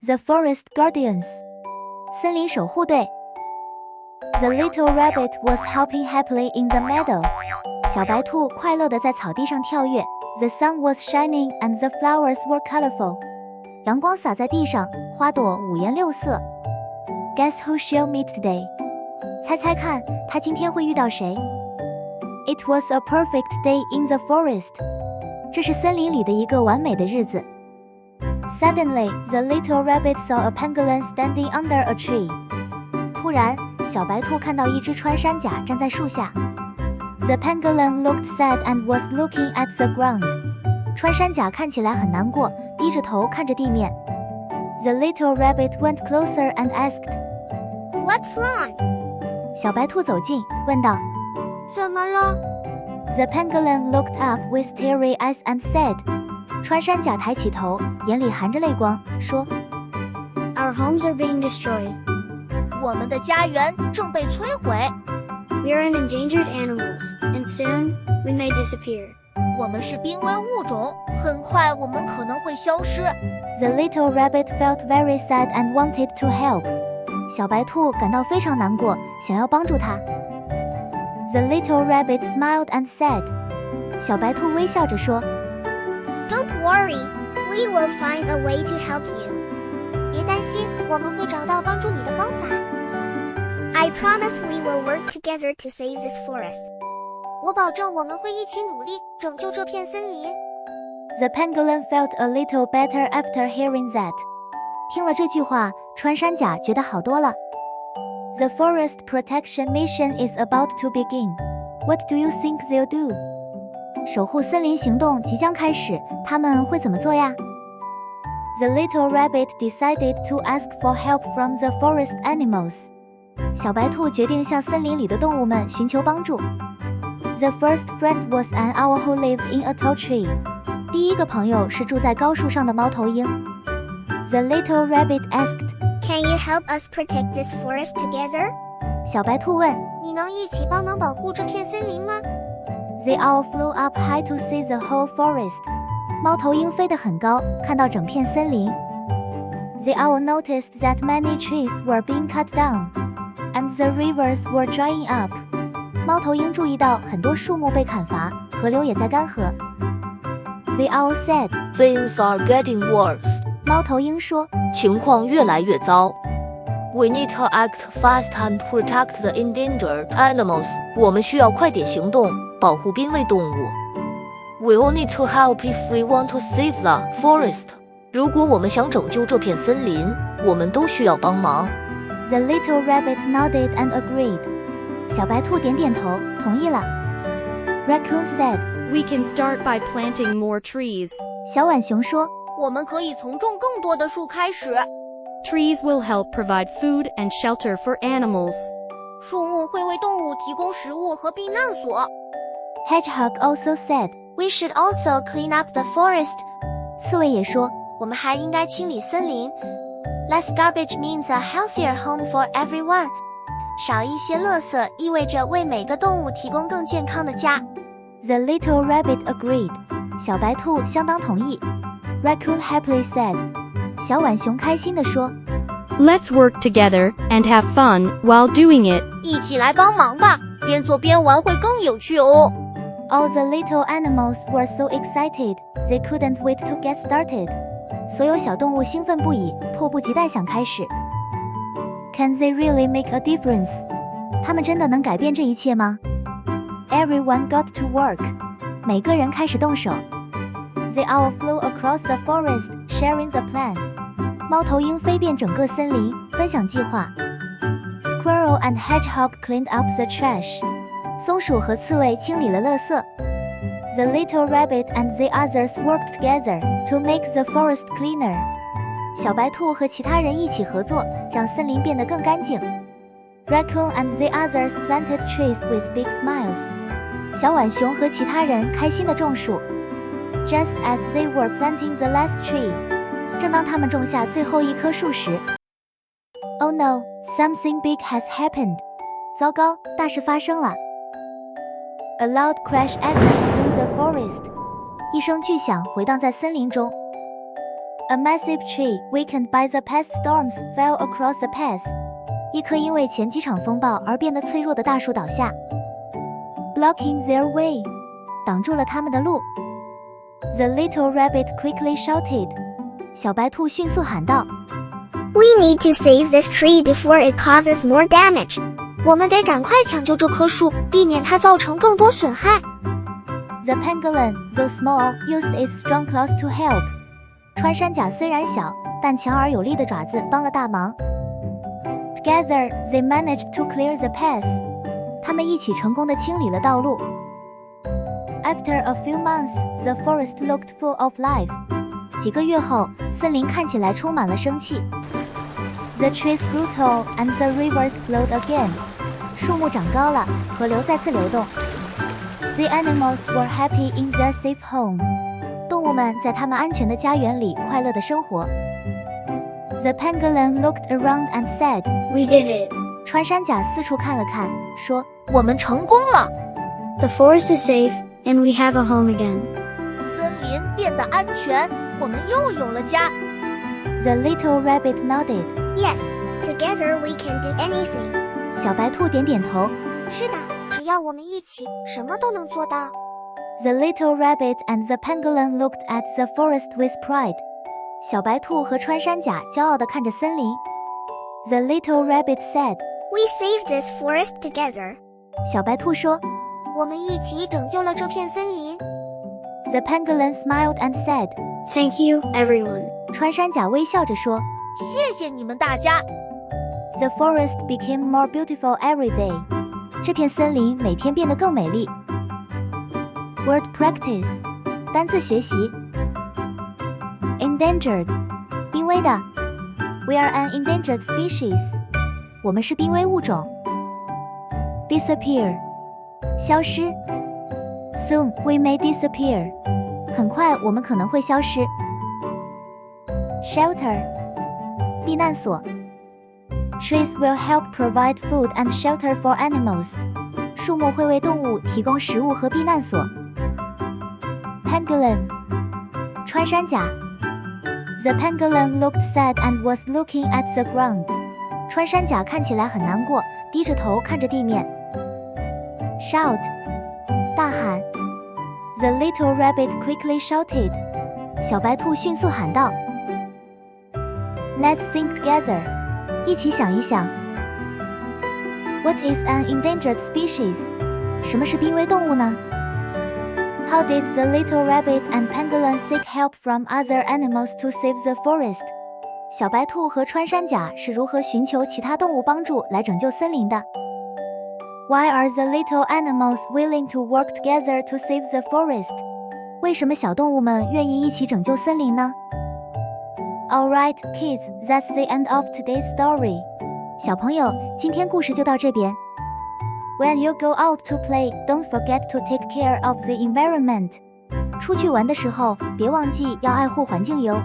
The Forest Guardians 森林守护队。The little rabbit was hopping happily in the meadow 小白兔快乐地在草地上跳跃。The sun was shining and the flowers were colorful 阳光洒在地上，花朵五颜六色。Guess who she'll meet today 猜猜看，她今天会遇到谁？ It was a perfect day in the forest 这是森林里的一个完美的日子。Suddenly, the little rabbit saw a pangolin standing under a tree 突然，小白兔看到一只穿山甲站在树下。The pangolin looked sad and was looking at the ground 穿山甲看起来很难过，低着头看着地面。The little rabbit went closer and asked, What's wrong? 小白兔走近，问道。怎么了？ The pangolin looked up with teary eyes and said, 穿山甲抬起头，眼里含着泪光，说 Our homes are being destroyed. 我们的家园正被摧毁， We are endangered animals, and soon we may disappear. 我们是濒危物种，很快我们可能会消失。The little rabbit felt very sad and wanted to help. 小白兔感到非常难过，想要帮助它。The little rabbit smiled and said, 小白兔微笑着说 Don't worry, we will find a way to help you. 别担心，我们会找到帮助你的方法。I promise we will work together to save this forest. 我保证我们会一起努力拯救这片森林。The pangolin felt a little better after hearing that. 听了这句话，穿山甲觉得好多了。The forest protection mission is about to begin. What do you think they'll do? 守护森林行动即将开始，他们会怎么做呀？ The little rabbit decided to ask for help from the forest animals. 小白兔决定向森林里的动物们寻求帮助。The first friend was an owl who lived in a tall tree. 第一个朋友是住在高树上的猫头鹰。The little rabbit asked, Can you help us protect this forest together? 小白兔问。你能一起帮忙保护这片森林吗？ The owl flew up high to see the whole forest. 猫头鹰飞得很高，看到整片森林。The owl noticed that many trees were being cut down, and the rivers were drying up. 猫头鹰注意到很多树木被砍伐，河流也在干涸。The owl said, Things are getting worse. 猫头鹰说，情况越来越糟。We need to act fast and protect the endangered animals. 我们需要快点行动，保护濒危动物。We all need to help if we want to save the forest. 如果我们想拯救这片森林，我们都需要帮忙。The little rabbit nodded and agreed. 小白兔点点头，同意了。Raccoon said, We can start by planting more trees. 小浣熊说，我们可以从种更多的树开始， Trees will help provide food and shelter for animals. 树木会为动物提供食物和避难所。Hedgehog also said, We should also clean up the forest. 刺猬也说，我们还应该清理森林。Less garbage means a healthier home for everyone. 少一些垃圾意味着为每个动物提供更健康的家。The little rabbit agreed. 小白兔相当同意。Raccoon happily said. 小浣熊开心地说 Let's work together and have fun while doing it. 一起来帮忙吧，边做边玩会更有趣哦。All the little animals were so excited, they couldn't wait to get started. 所有小动物兴奋不已，迫不及待想开始。Can they really make a difference? 他们真的能改变这一切吗？ Everyone got to work. 每个人开始动手。The owl flew across the forest, sharing the plan. 猫头鹰飞遍整个森林，分享计划。Squirrel and hedgehog cleaned up the trash. 松鼠和刺猬清理了垃圾。The little rabbit and the others worked together to make the forest cleaner. 小白兔和其他人一起合作，让森林变得更干净。Raccoon and the others planted trees with big smiles. 小浣熊和其他人开心地种树。Just as they were planting the last tree. 正当他们种下最后一棵树时 Oh no, something big has happened. 糟糕，大事发生了。A loud crash echoed through the forest. 一声巨响回荡在森林中。A massive tree, weakened by the past storms, fell across the path. 一棵因为前几场风暴而变得脆弱的大树倒下 ，blocking their way， 挡住了他们的路。The little rabbit quickly shouted， 小白兔迅速喊道 We need to save this tree before it causes more damage. 我们得赶快抢救这棵树，避免它造成更多损害。The pangolin, though small, used its strong claws to help. 穿山甲虽然小，但强而有力的爪子帮了大忙。Together, they managed to clear the path. 他们一起成功地清理了道路。After a few months, the forest looked full of life. 几个月后，森林看起来充满了生气。The trees grew tall and the rivers flowed again. 树木长高了，河流再次流动。The animals were happy in their safe home. 动物们在它们安全的家园里快乐地生活。The pangolin looked around and said, We did it. 穿山甲四处看了看，说我们成功了， The forest is safe, and we have a home again. 森林变得安全，我们又有了家。The little rabbit nodded. Yes, together we can do anything. 小白兔点点头。是的，只要我们一起，什么都能做到。The little rabbit and the pangolin looked at the forest with pride. 小白兔和穿山甲骄傲地看着森林。The little rabbit said. We saved this forest together. 小白兔说。我们一起拯救了这片森林。The pangolin smiled and said. Thank you, everyone. 穿山甲微笑着说。谢谢你们大家。The forest became more beautiful every day. 这片森林每天变得更美丽。Word practice. 单字学习。Endangered. 濒危的。We are an endangered species. 我们是濒危物种。Disappear. 消失。Soon we may disappear. 很快我们可能会消失。Shelter. 避难所。Trees will help provide food and shelter for animals. 树木会为动物提供食物和避难所。Pangolin. 穿山甲。The pangolin looked sad and was looking at the ground. 穿山甲看起来很难过，低着头看着地面。Shout. 大喊。The little rabbit quickly shouted. 小白兔迅速喊道。Let's think together. 一起想一想。What is an endangered species? 什么是濒危动物呢？ How did the little rabbit and pangolin seek help from other animals to save the forest? 小白兔和穿山甲是如何寻求其他动物帮助来拯救森林的？ Why are the little animals willing to work together to save the forest? 为什么小动物们愿意一起拯救森林呢？ Alright, kids, that's the end of today's story. 小朋友，今天故事就到这边。When you go out to play, don't forget to take care of the environment. 出去玩的时候，别忘记要爱护环境哟。